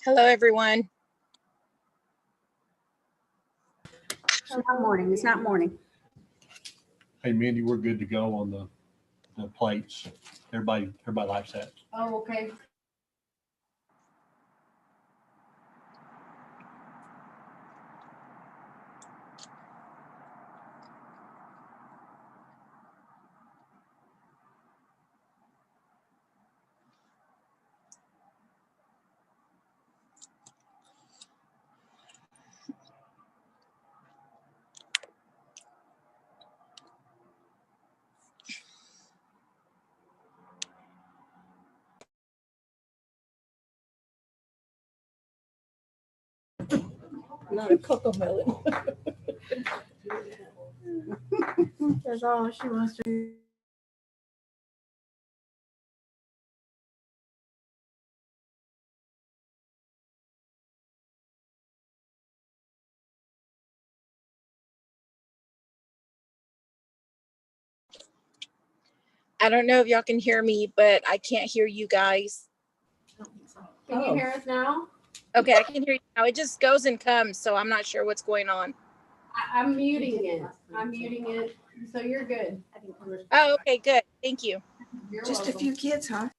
Hello, everyone. It's not morning. It's not morning. Hey, Mindy, we're good to go on the plates. Everybody likes that. Oh, okay. Not a cocoa melon. That's all she wants to. I don't know if y'all can hear me, but I can't hear you guys. Can you hear us now? Okay, I can hear you now. It just goes and comes, so I'm not sure what's going on. I'm muting it. I'm muting it. So you're good. Oh, okay, good. Thank you. You're Just a welcome. few kids, huh?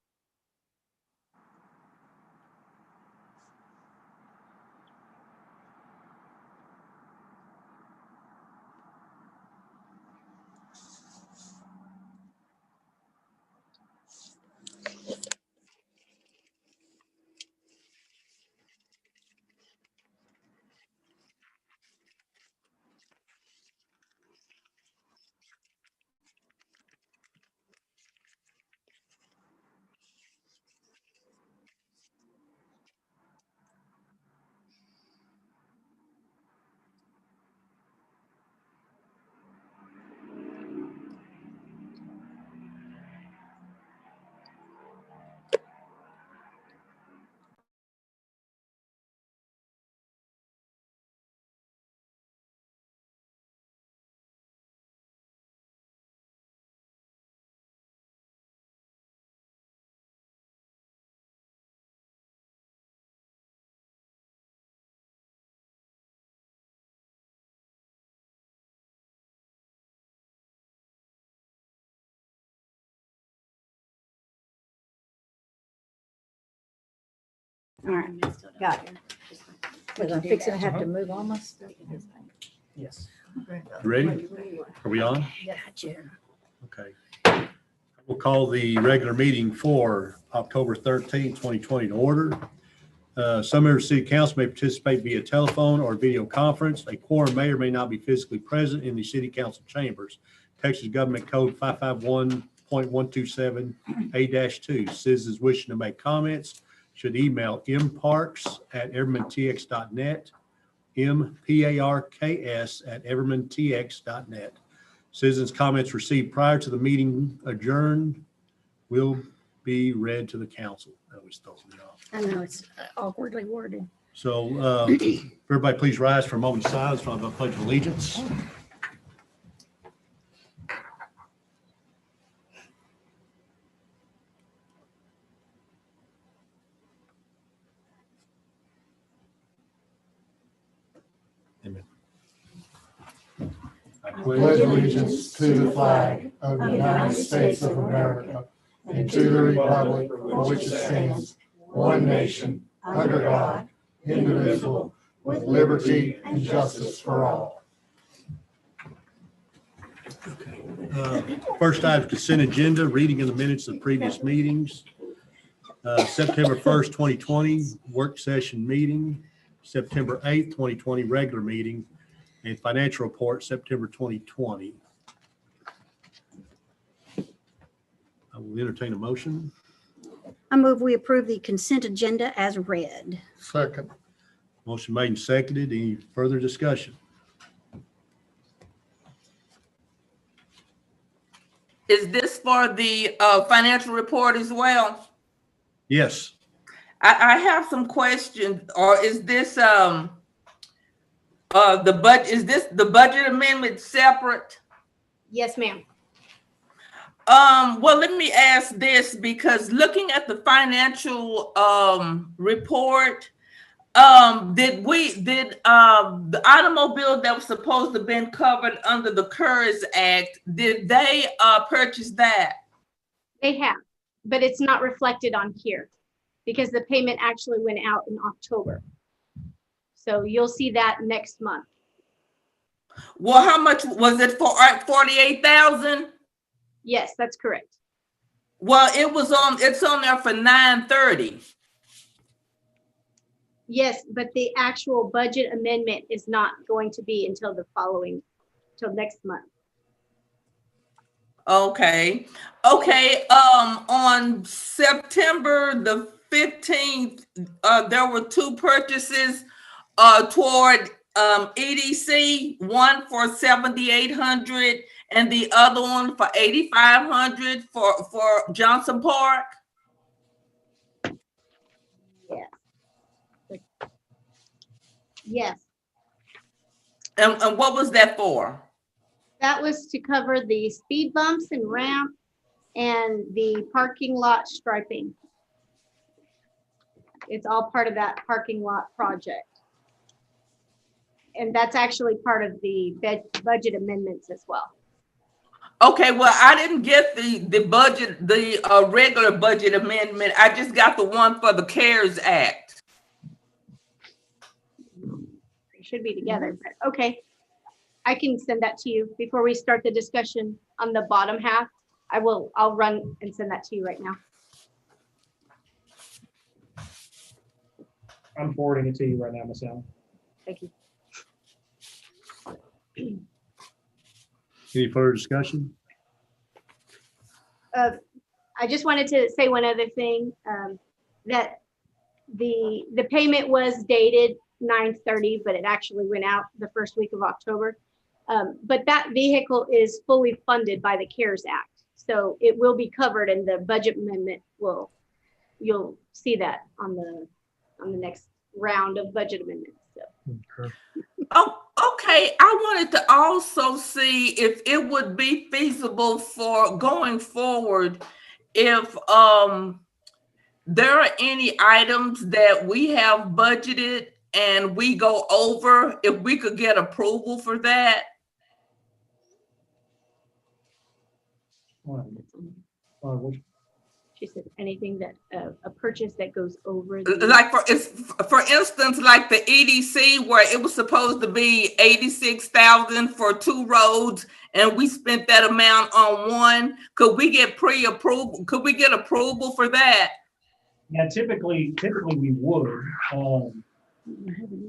All right. Got it. Because I'm fixing to have to move all my stuff. Yes. Ready? Are we on? Gotcha. Okay. We'll call the regular meeting for October 13, 2020 to order. Some members of the city council may participate via telephone or video conference. A quorum may or may not be physically present in the city council chambers. Texas Government Code 551.127A-2. Citizens wishing to make comments should email mparks@evermantx.net, mparks@evermantx.net. Citizens' comments received prior to the meeting adjourned will be read to the council. That was totally off. I know it's awkwardly worded. So everybody please rise for a moment of silence for the Pledge of Allegiance. Amen. I Pledge allegiance to the flag of the United States of America and to the republic for which it stands, one nation, under God, indivisible, with liberty and justice for all. First item, consent agenda, reading of the minutes of previous meetings. September 1st, 2020, work session meeting. September 8th, 2020, regular meeting. And financial report, September 2020. I will entertain a motion. I move we approve the consent agenda as read. Second. Motion made and seconded. Any further discussion? Is this for the financial report as well? Yes. I have some questions. Or is this the budget? Is this the budget amendment separate? Yes, ma'am. Well, let me ask this, because looking at the financial report, the automobile that was supposed to have been covered under the CARES Act, did they purchase that? They have, but it's not reflected on here because the payment actually went out in October. So you'll see that next month. Well, how much was it for? 48,000? Yes, that's correct. Well, it's on there for 930. Yes, but the actual budget amendment is not going to be until till next month. Okay. On September the 15th, there were two purchases toward EDC, one for 7,800 and the other one for 8,500 for Johnson Park. Yes, And what was that for? that was to cover the speed bumps and ramp and the parking lot striping. It's all part of that parking lot project. And that's actually part of the budget amendments as well. Okay, well, I didn't get the budget, the regular budget amendment. I just got the one for the CARES Act. They should be together, but okay. I can send that to you before we start the discussion on the bottom half. I'll run and send that to you right now. I'm forwarding it to you right now, myself. Thank you. Any further discussion? I just wanted to say one other thing, that the payment was dated 9/30, but it actually went out the first week of October. But that vehicle is fully funded by the CARES Act. So it will be covered and the budget amendment you'll see that on the next round of budget amendments. So. Okay. Oh, okay. I wanted to also see if it would be feasible for going forward, if there are any items that we have budgeted and we go over, if we could get approval for that. Which She said anything that a purchase that goes over. Like for instance, like the EDC where it was supposed to be 86,000 for 2 roads and we spent that amount on one. Could we get pre-approval? Could we get approval for that? Yeah, typically we would.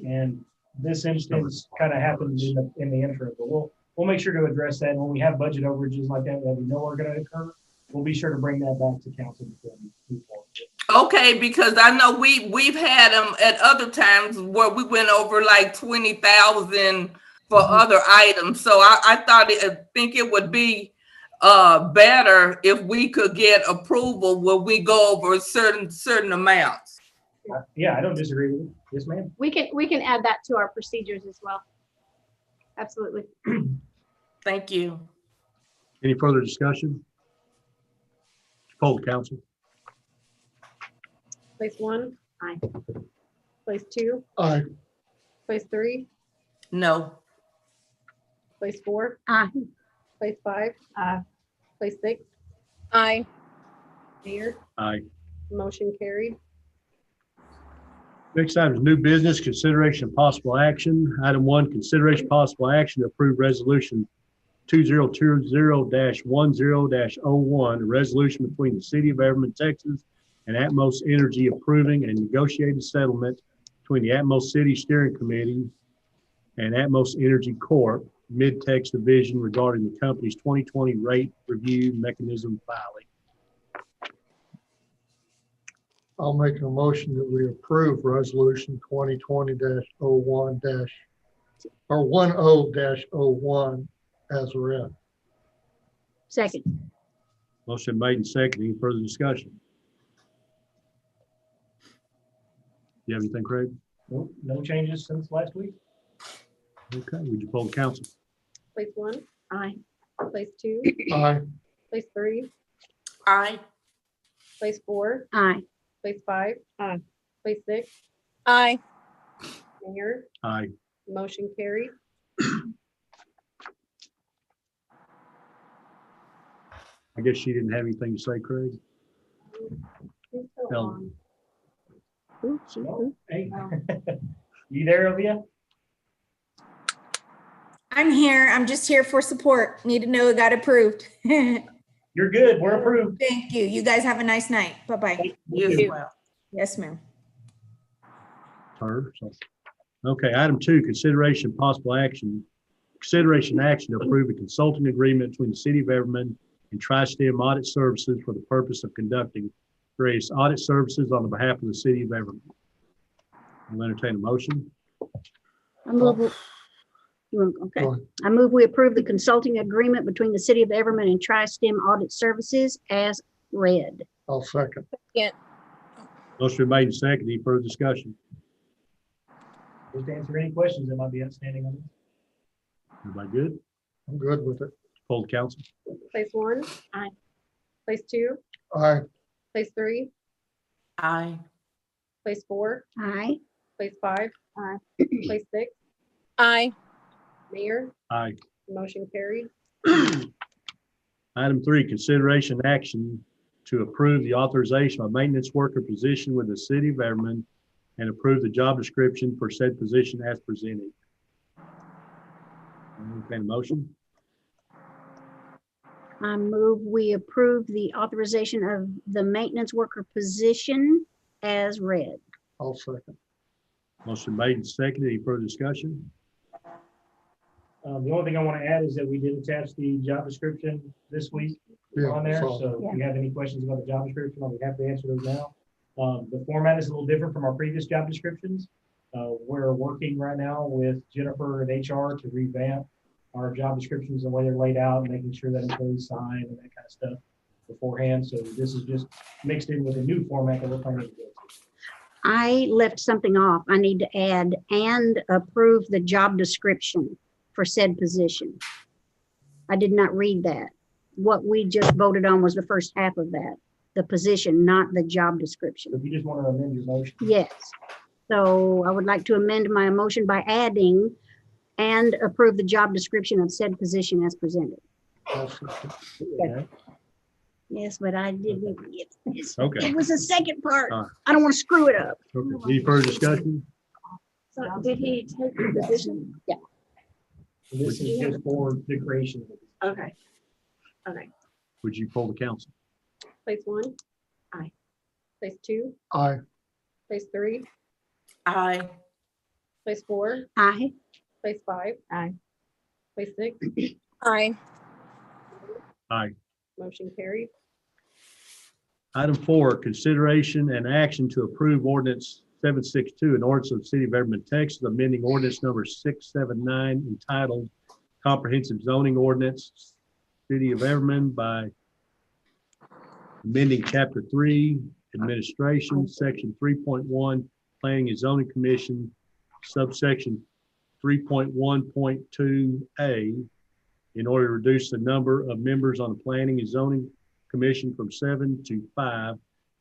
And this instance kind of happened in the interim, but we'll make sure to address that. And when we have budget overages like that we know are going to occur, we'll be sure to bring that back to council before we move forward. Okay, because I know we've had them at other times where we went over like 20,000 for other items. So I think it would be better if we could get approval when we go over certain amounts. Yeah, I don't disagree with you. Yes, ma'am. We can add that to our procedures as well. Absolutely. Thank you. Any further discussion? Poll the council. Place 1, Aye. place 2, Aye. place 3, No. place 4, Aye. place 5, place 6, Aye. Mayor, Aye. motion carried. Next item is new business, consideration of possible action. Item 1, consideration possible action to approve resolution 2020-10-01, a resolution between the City of Everman, Texas and Atmos Energy approving a negotiated settlement between the Atmos City Steering Committee and Atmos Energy Corp. Mid-Tex Division regarding the company's 2020 rate review mechanism filing. I'll make a motion that we approve resolution 2020-10-01 as read. Second. Motion made and seconded. Any further discussion? You have anything, Craig? Nope, no changes since last week. Okay, would you poll the council? Place 1, Aye. place 2, Aye. place 3, Aye. place 4, Aye. place 5, place 6, Aye. Mayor, Aye. motion carried. I guess she didn't have anything to say, Craig? No. Ooh, she- No? Hey. You there, Olivia? I'm here. I'm just here for support. Need to know it got approved. Thank You're good. We're approved. you. You guys have a nice night. Bye-bye. You as well. Yes, ma'am. Her, so. Okay, item 2, consideration possible action. Consideration action to approve a consulting agreement between the City of Everman and Tri-Stem Audit Services for the purpose of conducting various audit services on the behalf of the City of Everman. I'll entertain a motion. I move, okay. Go ahead. I move we approve the consulting agreement between the City of Everman and Tri-Stem Audit Services as read. I'll second. Motion been made and seconded. Any further discussion? Just answer any questions that might be outstanding on this. Everybody good? I'm good with it. Poll the council. Place 1. Aye. Place 2, Aye. place 3, Aye. place 4, Aye. place 5, Aye. place 6. Aye. Mayor, Aye. motion carried. Item 3, consideration action to approve the authorization of a maintenance worker position with the City of Everman and approve the job description for said position as presented. Entertain a motion. I move we approve the authorization of the maintenance worker position as read. I'll second. Motion made and seconded. Any further discussion? The only thing I want to add is that we did attach the job description this week Yeah, on there. so- So if you have any questions about the job description, I'll be happy to answer those now. The format is a little different from our previous job descriptions. We're working right now with Jennifer and HR to revamp our job descriptions, the way they're laid out, and making sure that employees sign and that kind of stuff beforehand. So this is just mixed in with a new format that we're planning to go to. I left something off. I need to add and approve the job description for said position. I did not read that. What we just voted on was the first half of that, the position, not the job description. So if you just want to amend your motion. Yes. So I would like to amend my motion by adding and approve the job description of said position as presented. I'll second. Okay. Yes, but I didn't get this. Okay. It was the second part. All right. I don't want to screw it up. Okay. Any further discussion? So did he take the position? Yeah. So this is just for the creation of it. Okay. Okay. Would you poll the council? Place 1. Aye. Place 2, Aye. place 3, Aye. place 4, Aye. place 5. Aye. Place 6, Aye. Aye. motion carried. Item 4, consideration and action to approve ordinance 762, an ordinance of the City of Everman, Texas, amending ordinance number 679 entitled Comprehensive Zoning Ordinance, City of Everman by amending Chapter 3, Administration, Section 3.1, Planning and Zoning Commission, subsection 3.1.2A, in order to reduce the number of members on the Planning and Zoning Commission from 7 to 5,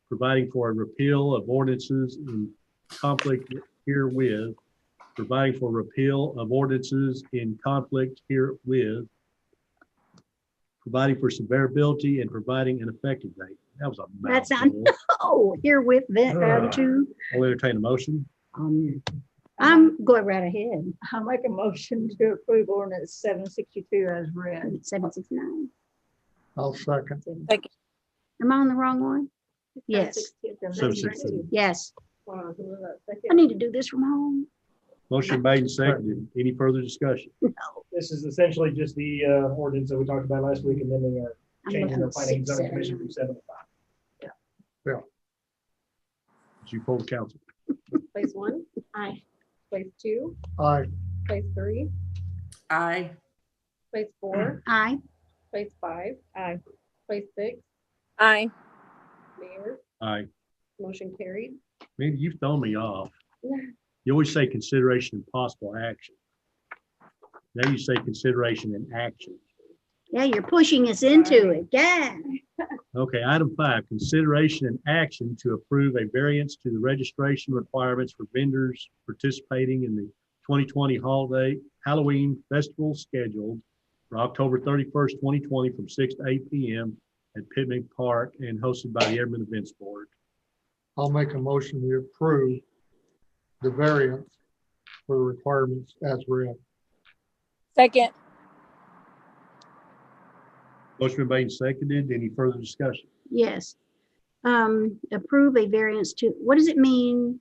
providing for a repeal of ordinances in conflict herewith, providing for repeal of ordinances in conflict herewith, providing for severability and providing an effective date. That was a That's mouthful. Oh, herewith that attitude. I'll entertain a motion. I'm going right ahead. I'll make a motion to approve ordinance 762 as read. 769. I'll second. Am I on the wrong one? Yes. 762. Yes. Hold on, who was that I second? need to do this from home. Motion made and seconded. Any further discussion? This is essentially just the ordinance that we talked about last week, and then they are I'm changing the looking planning and at zoning 6, commission from 7 to 5. Would you poll the council? Place 1. Aye. Place 2, Aye. place 3, Aye. place 4, Aye. place 5. Aye. Place 6, Aye. Mayor, Aye. motion carried. Man, you've thrown me off. You always say consideration and possible action. Now you say consideration and action. Yeah, you're pushing us into it. Yeah. Okay, item 5, consideration and action to approve a variance to the registration requirements for vendors participating in the 2020 holiday Halloween festival scheduled for October 31st, 2020 from 6 to 8 p.m. at Picnic Park and hosted by the Airman Events Board. I'll make a motion to approve the variance for the requirements as read. Second. Motion been made and seconded. Any further discussion? Yes. Approve a variance to, what does it mean?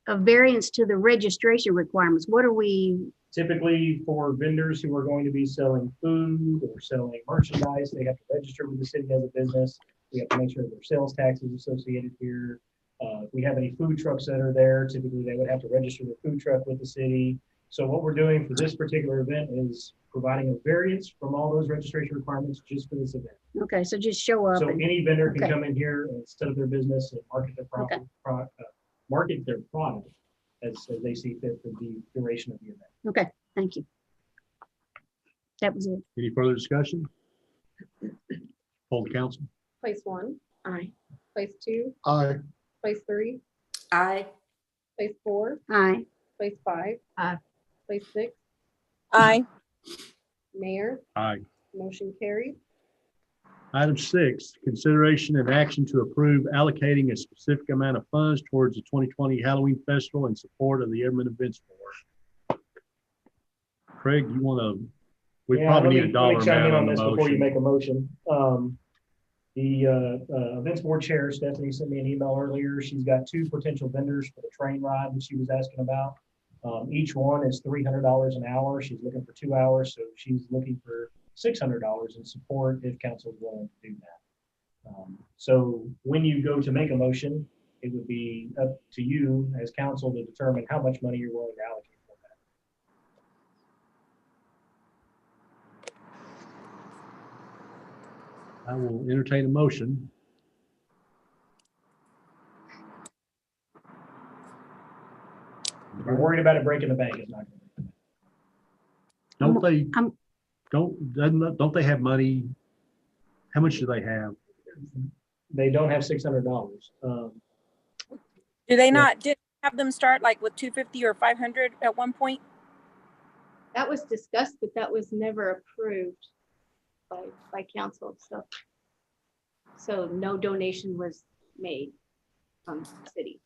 A variance to the registration requirements? What are we, Typically for vendors who are going to be selling food or selling merchandise, they have to register with the city as a business. We have to make sure their sales tax is associated here. If we have any food trucks that are there, typically they would have to register their food truck with the city. So what we're doing for this particular event is providing a variance from all those registration requirements just for this event. okay, so just show up. So and- any vendor can okay. come in here and set up their business and market their market their product as they see fit for the duration of the event. Okay, thank you. That was it. Any further discussion? Poll the council. Place 1, Aye. place 2, Aye. place 3, Aye. place 4, Aye. place 5. Aye. Place 6, Aye. Mayor, Aye. motion carried. Item 6, consideration and action to approve allocating a specific amount of funds towards the 2020 Halloween Festival in support of the Airman Events Board. Craig, you want to, we Yeah, probably let need me- a dollar let me chime in amount on on the this before you motion. make a motion. The events board chair, Stephanie, sent me an email earlier. She's got 2 potential vendors for the train ride that she was asking about. Each one is $300 an hour. She's looking for 2 hours, so she's looking for $600 in support if council is willing to do that. So when you go to make a motion, it would be up to you as council to determine how much money you're willing to allocate for that. I will entertain a motion. If you're worried about it breaking the bank, it's not going to. Don't they, I'm- don't they have money? How much do they have? They don't have $600. Do they not, did have them start like with 250 or 500 at one point? That was discussed, but that was never approved by council, so no donation was made from the city.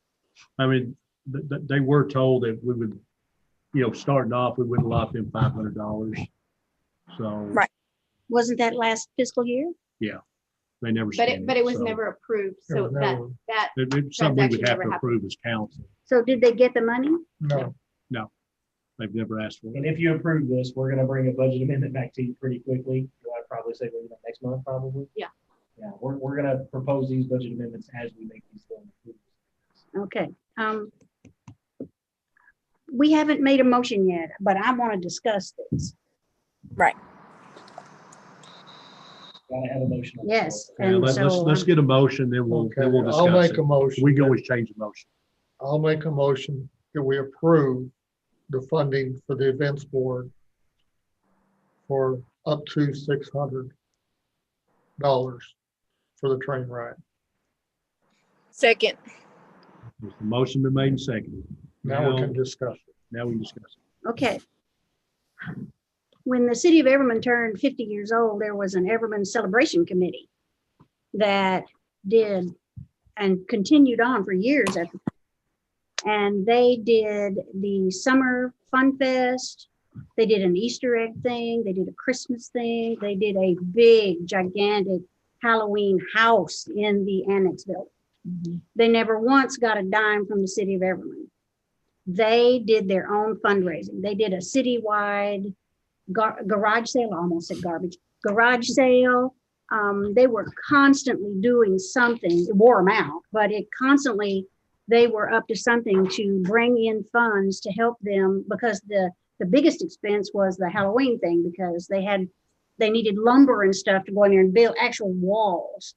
I mean, they were told that we would, starting off, we would allot them $500. So. Right. Wasn't that last fiscal year? They never. But it was so never approved, It was so never- that It's something we would transaction have never to happened. approve as council. So did they get the money? No. They've never asked for And it. if you approve this, we're gonna bring a budget amendment back to you pretty quickly. I'd probably say maybe next month, probably. Yeah. Yeah, we're gonna propose these budget amendments as we make these. Okay. We haven't made a motion yet, but I want to discuss this. Right. Gotta have a motion. on the Yes. floor. Yeah, And let's so, get a motion, then we'll Okay, discuss I'll make it. a motion. We can always change the motion. I'll make a motion that we approve the funding for the events board for up to $600 for the train ride. Second. The motion been made and seconded. Now we can discuss it. Now we can discuss it. okay. When the city of Everman turned 50 years old, there was an Everman Celebration Committee that did and continued on for years after. And they did the summer fun fest. They did an Easter egg thing. They did a Christmas thing. They did a big, gigantic Halloween house in the annex building. They never once got a dime from the city of Everman. They did their own fundraising. They did a citywide garage sale, I almost said garbage, garage sale. They were constantly doing something. It wore them out, but they were up to something to bring in funds to help them, because the biggest expense was the Halloween thing, because they needed lumber and stuff to go in there and build actual walls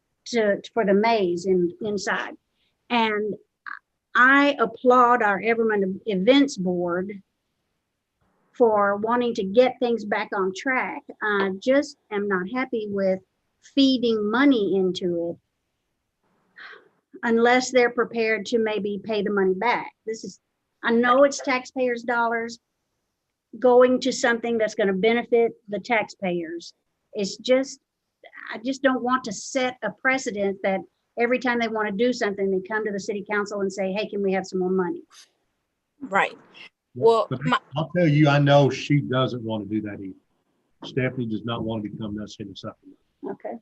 for the maze inside. And I applaud our Everman Events Board for wanting to get things back on track. I just am not happy with feeding money into it unless they're prepared to maybe pay the money back. I know it's taxpayers' dollars going to something that's going to benefit the taxpayers. It's just, I just don't want to set a precedent that every time they want to do something, they come to the city council and say, hey, can we have some more money? Right. Well, But I'll tell you, I know she doesn't want to do that either. Stephanie does not want to become that city supplement. Okay.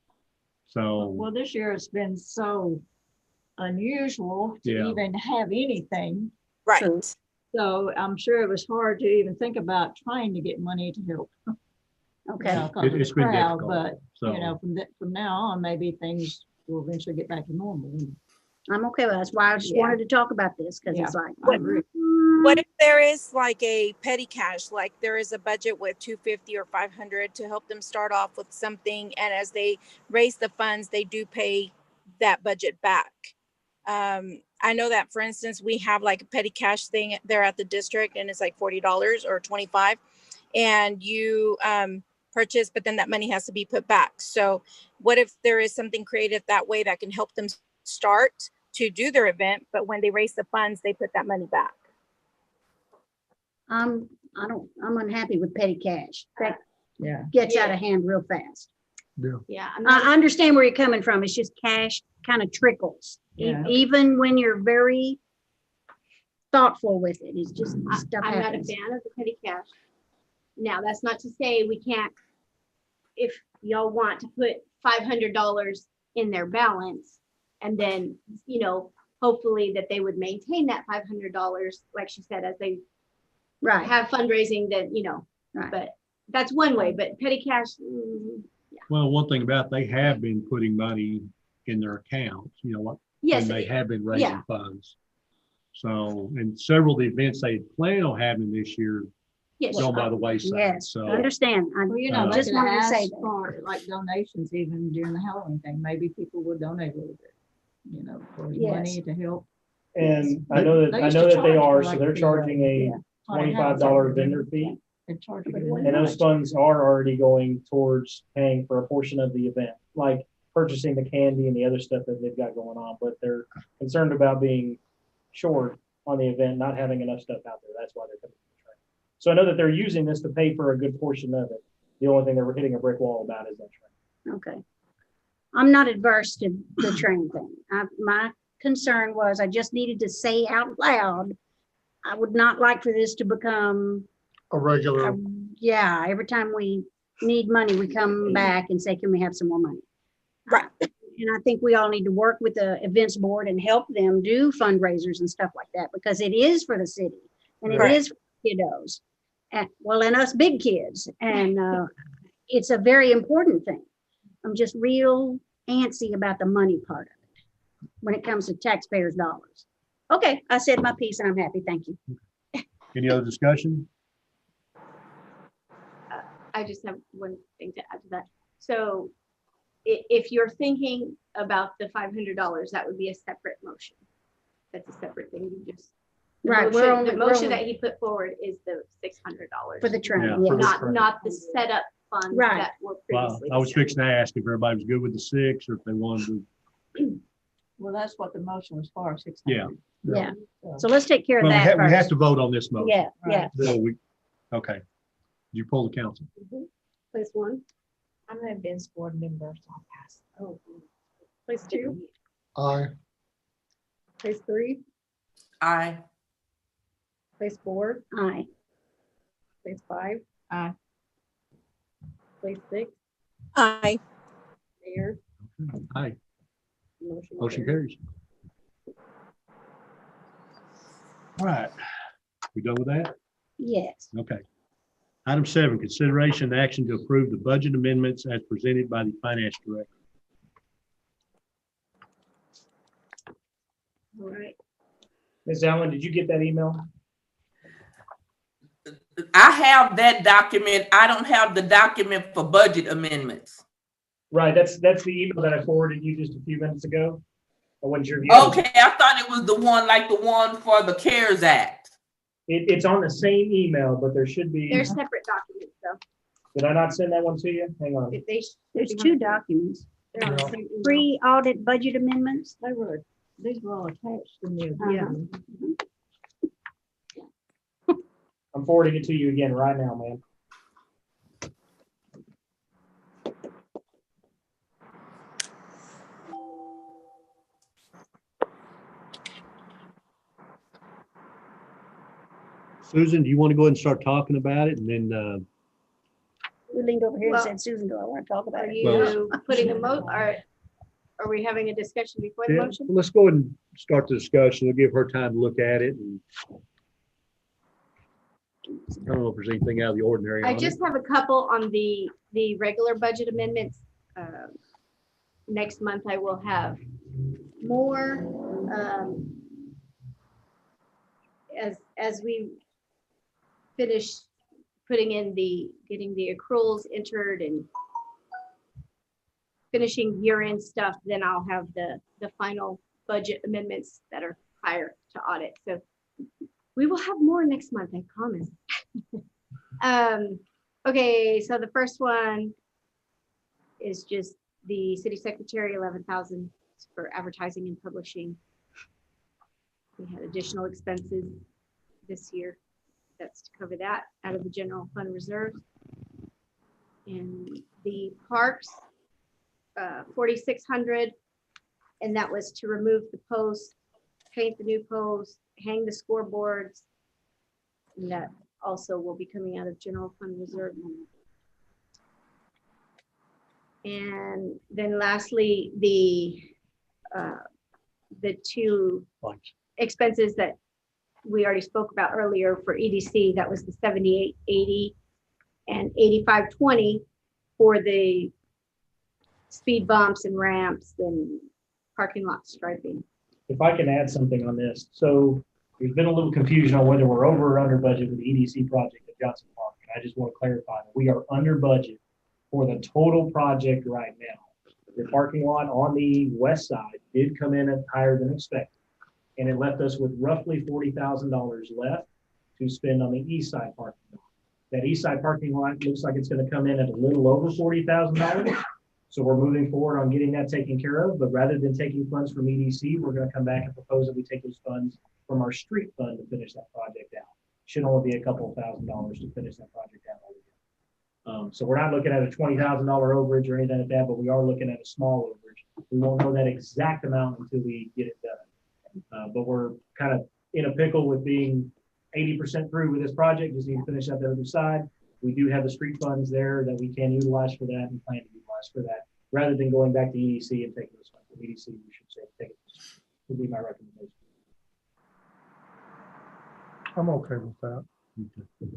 So, Well, this year it's been so unusual to Yeah. even have anything. right. True. So I'm sure it was hard to even think about trying to get money to help. Okay. it's been difficult. But, So, you know, from now on, maybe things will eventually get back to normal. I'm okay with that. That's why I just Yeah. wanted to talk about this because it's like, I agree. What if there is like a petty cash, like there is a budget with 250 or 500 to help them start off with something, and as they raise the funds, they do pay that budget back. I know that, for instance, we have like a petty cash thing there at the district, and it's like $40 or 25, and you purchase, but then that money has to be put back. So what if there is something creative that way that can help them start to do their event, but when they raise the funds, they put that money back? I'm unhappy with petty cash. That Yeah. gets out of hand real fast. Yeah, I'm not, I understand where you're coming from. It's just cash kind of trickles. Yeah. Even when you're very thoughtful with it, it's just stuff I'm not a happens. fan of the petty cash. Now, that's not to say we can't, if y'all want to put $500 in their balance, and then, you know, hopefully that they would maintain that $500, like she said, as they Right. have fundraising, that, you know, Right. but that's one way, but petty cash, well, one thing about, they have been putting money in their accounts, you know, what, yes, and they have been raising yeah. funds. So, and several of the events they plan on having this year yes. gone by the wayside. Yes, So, I understand. I Well, you Uh, know, just just wanted to ask say that. for like donations even during the Halloween thing. Maybe people would donate a little bit, you know, for Yes. money to help. And I They- know They that used to they charge are, for so like they're the, charging a yeah, $25 vendor fee. And charge for And those funds are already going towards paying for a portion of the event, like purchasing the candy and the other stuff that they've got going on. But they're concerned about being short on the event, not having enough stuff out there. That's why they're coming to the train. So I know that they're using this to pay for a good portion of it. The only thing that we're hitting a brick wall about is that train. Okay. I'm not adverse to the train thing. My concern was I just needed to say out loud, I would not like for this to become, A regular, yeah, every time we need money, we come back and say, can we have some more money? Right. And I think we all need to work with the events board and help them do fundraisers and stuff like that, because it is for the city and it Right. is for kiddos. And well, and us big kids. And it's a very important thing. I'm just real antsy about the money part of it when it comes to taxpayers' dollars. Okay, I said my piece and I'm happy. Thank you. any other discussion? I just have one thing to add to that. So if you're thinking about the $500, that would be a separate motion. That's a separate thing. You just. the Right, motion- The we're motion only- that he put forward is the $600. For the train, Yeah, yes. for the Not, not the setup funds Right. that were Well, previously. I was determined. fixing to ask if everybody was good with the 6 or if they wanted to. Well, that's what the motion was for, 600. Yeah. Yeah. So let's take care of Well, that we have first. to vote on this motion. Yeah, yeah. So we, okay. Did you pull the council? Place one, I'm an events board member, so I'll pass. oh, place two, aye, place three, Aye. place four, Aye. place five. Aye. Place six, Aye. Mayor, Aye, motion motion carries. carries. All right, we done with that? Yes. Okay. Item 7, consideration and action to approve the budget amendments as presented by the finance director. All right. Ms. Allen, did you get that email? I have that document. I don't have the document for budget amendments. Right, that's the email that I forwarded you just a few minutes ago. I wasn't sure if you. Okay, I thought it was the one for the CARES Act. It's on the same email, but there should be, They're separate documents though. did I not send that one to you? Hang on. There's two documents. They're on the same email. Pre-audit budget amendments. These were all attached in the Uh-huh. agenda. I'm forwarding it to you again right now, man. Susan, do you want to go ahead and start talking about it? And then, We leaned over here and Well- said, Susan, do I want to talk about Are it? you putting are we having a discussion before the yeah, motion? let's go ahead and start the discussion. We'll give her time to look at it. And I don't know if there's anything out of the ordinary I on it. just have a couple on the regular budget amendments. Next month I will have more. As we finish getting the accruals entered and finishing year-end stuff, then I'll have the final budget amendments that are higher to audit. So we will have more next month, I promise. Okay, so the first one is just the city secretary, 11,000 for advertising and publishing. We had additional expenses this year. That's to cover that out of the general fund reserves. And the parks, 4,600, and that was to remove the posts, paint the new posts, hang the scoreboards. And that also will be coming out of general fund reserve money. And then lastly, the two Thanks. expenses that we already spoke about earlier for EDC, that was the 7880 and 8520 for the speed bumps and ramps and parking lot striping. If I can add something on this. So there's been a little confusion on whether we're over or under budget with the EDC project at Johnson Park. And I just want to clarify that we are under budget for the total project right now. The parking lot on the west side did come in at higher than expected. And it left us with roughly $40,000 left to spend on the east side parking lot. That east side parking lot looks like it's going to come in at a little over $40,000. So we're moving forward on getting that taken care of, but rather than taking funds from EDC, we're gonna come back and propose that we take those funds from our street fund to finish that project out. Should only be a couple of $1,000s to finish that project out. So we're not looking at a $20,000 overage or anything like that, but we are looking at a small overage. We won't know that exact amount until we get it done. But we're kind of in a pickle with being 80% through with this project, just need to finish out the other side. We do have the street funds there that we can utilize for that and plan to utilize for that, rather than going back to EDC and taking those funds from EDC, we should say, take it, would be my recommendation. I'm okay with that. Okay.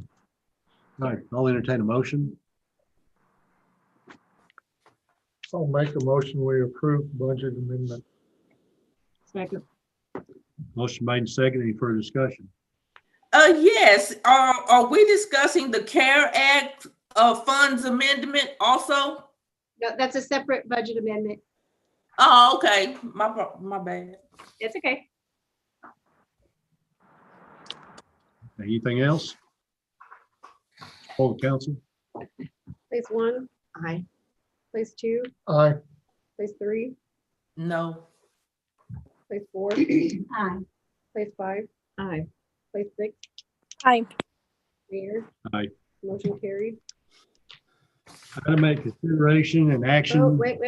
All right, I'll entertain a motion. I'll make a motion, we approve budget amendment. Second. Motion made and second. Any further discussion? Yes, are we discussing the CARE Act funds amendment also? No, that's a separate budget amendment. Oh, okay, my bad. It's okay. Anything else? Hold the council. Place 1, Aye. place 2, Aye. place 3, No. place 4, Aye. place 5, Aye. place 6. Aye. Mayor. Aye. Motion carried. Item 8, consideration and Oh, action. wait. We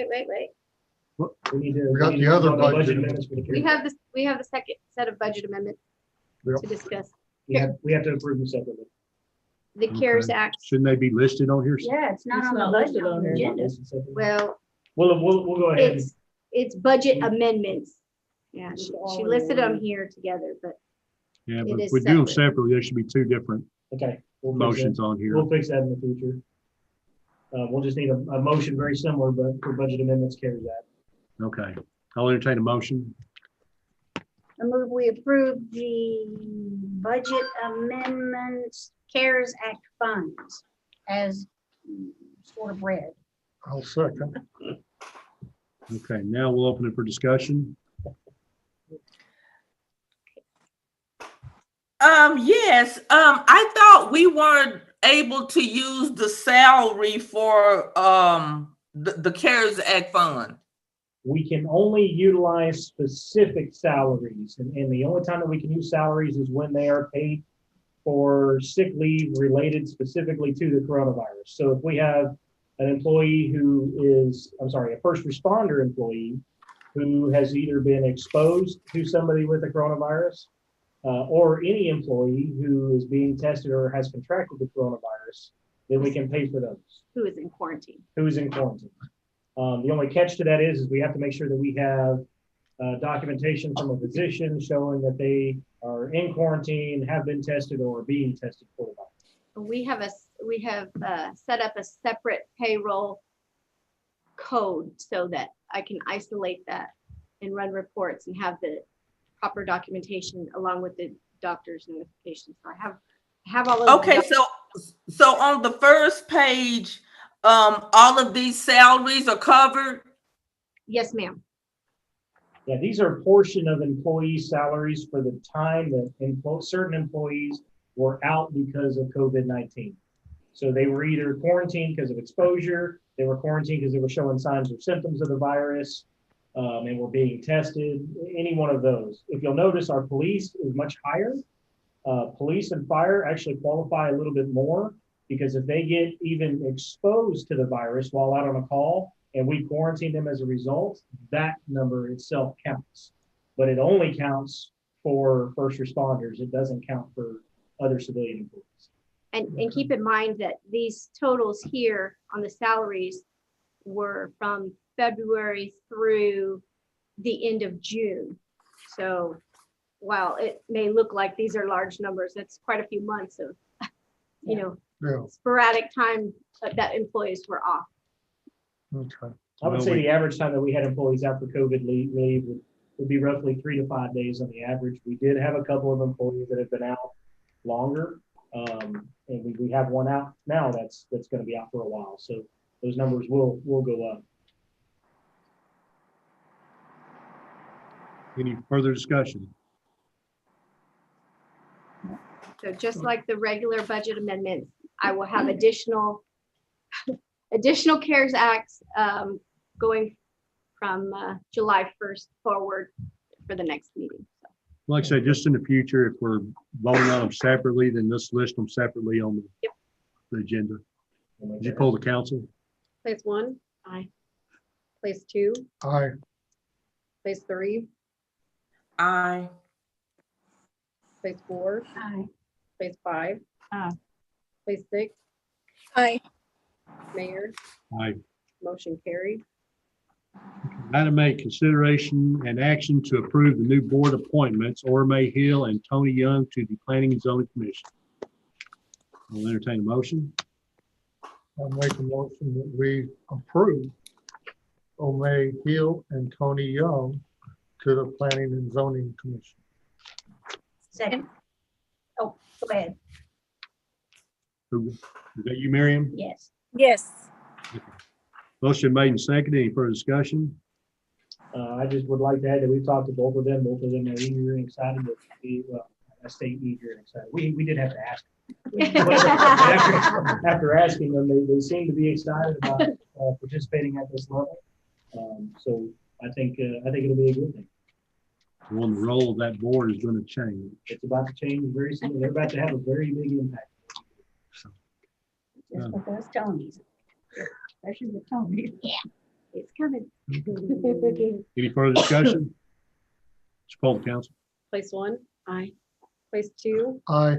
need to. We got we need the to other vote on budget. amendments for the We CARE have this, we have the second set of budget amendments Yep. to discuss. We have to approve them separately. The CARES Okay. Act, Shouldn't they be listed on here? Yeah, it's not It's on the not budget listed on here. agenda. well, We'll go ahead. it's budget amendments. Yeah, It's she all in listed them one. here together, but Yeah, It but if is we do them separate. separately, there should be two different Okay. we'll fix motions that. on here. We'll fix that in the future. We'll just need a motion very similar, but for budget amendments, CARES Act. Okay, I'll entertain a motion. I move we approve the budget amendments, CARES Act funds as sort of read. I'll second. Okay, now we'll open it for discussion. Yes, I thought we weren't able to use the salary for, the CARES Act fund. We can only utilize specific salaries, and the only time that we can use salaries is when they are paid for sick leave related specifically to the coronavirus. So if we have an employee who is, a first responder employee who has either been exposed to somebody with the coronavirus, or any employee who is being tested or has contracted the coronavirus, then we can pay for those. Who is in quarantine? Who is in quarantine. The only catch to that is we have to make sure that we have documentation from a physician showing that they are in quarantine, have been tested, or are being tested for the virus. We have set up a separate payroll code so that I can isolate that and run reports and have the proper documentation along with the doctor's notifications. So I have all of Okay, so on the first page, all of these salaries are covered? Yes, ma'am. Yeah, these are a portion of employee salaries for the time that certain employees were out because of COVID-19. So they were either quarantined because of exposure, they were quarantined because they were showing signs or symptoms of the virus, and were being tested, any one of those. If you'll notice, our police is much higher. Police and fire actually qualify a little bit more because if they get even exposed to the virus while out on a call and we quarantine them as a result, that number itself counts. But it only counts for first responders. It doesn't count for other civilian employees. And keep in mind that these totals here on the salaries were from February through the end of June. So while it may look like these are large numbers, that's quite a few months of, sporadic time that employees were off. Okay. I would say the average time that we had employees out for COVID leave would be roughly 3 to 5 days on the average. We did have a couple of employees that have been out longer. And we have one out now that's going to be out for a while. So those numbers will go up. Any further discussion? So just like the regular budget amendments, I will have additional CARES Acts going from July 1st forward for the next meeting. So. Like I said, just in the future, if we're voting on them separately, then let's list them separately on the agenda. Did you poll the council? Place 1, Aye. place 2, Aye. place 3, Aye. place 4, Aye. place 5. Aye. Place 6, Aye. Mayor, Aye. motion carried. Item A, consideration and action to approve the new board appointments, Orme Hill and Tony Young to the Planning and Zoning Commission. I'll entertain a motion. I'll make a motion that we approve O'May Hill and Tony Young to the Planning and Zoning Commission. Second. Oh, go ahead. Is that you, Miriam? Yes. Yes. Motion made and seconded. Any further discussion? I just would like to add that we've talked to both of them. Both of them are eager and excited to be, well, I say eager and excited. We did have to ask. After asking them, they seem to be excited about participating at this level. So I think it'll be a good thing. Well, the role of that board is going to change. It's about to change very soon. They're about to have a very big impact. Just because Tony's. Especially with Tony. It's coming. Any further discussion? Let's poll the council. Place 1, Aye. place 2, Aye.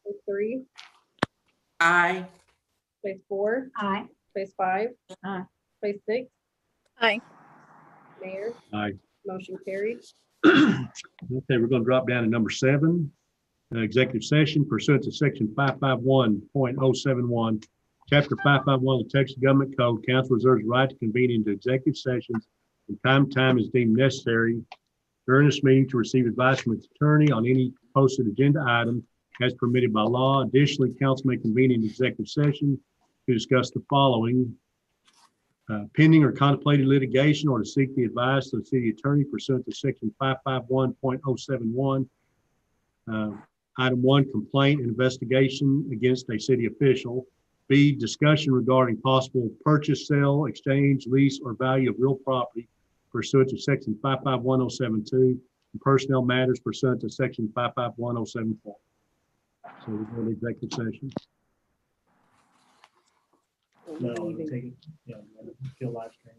place 3, Aye. place 4, Aye. place 5. Aye. Place 6. Aye. Mayor, Aye. motion carried. Okay, we're going to drop down to number 7, executive session pursuant to section 551.071, chapter 551 of the Texas Government Code. Council reserves the right to convene into executive sessions from time to time as deemed necessary during this meeting to receive advice from its attorney on any posted agenda item as permitted by law. Additionally, council may convene in executive session to discuss the following: pending or contemplated litigation, or to seek the advice of the city attorney pursuant to section 551.071. Item 1, complaint and investigation against a city official. B, discussion regarding possible purchase, sale, exchange, lease, or value of real property pursuant to section 551072 and personnel matters pursuant to section 551074. So we're going to executive session. No, it'll take it, yeah, still live stream.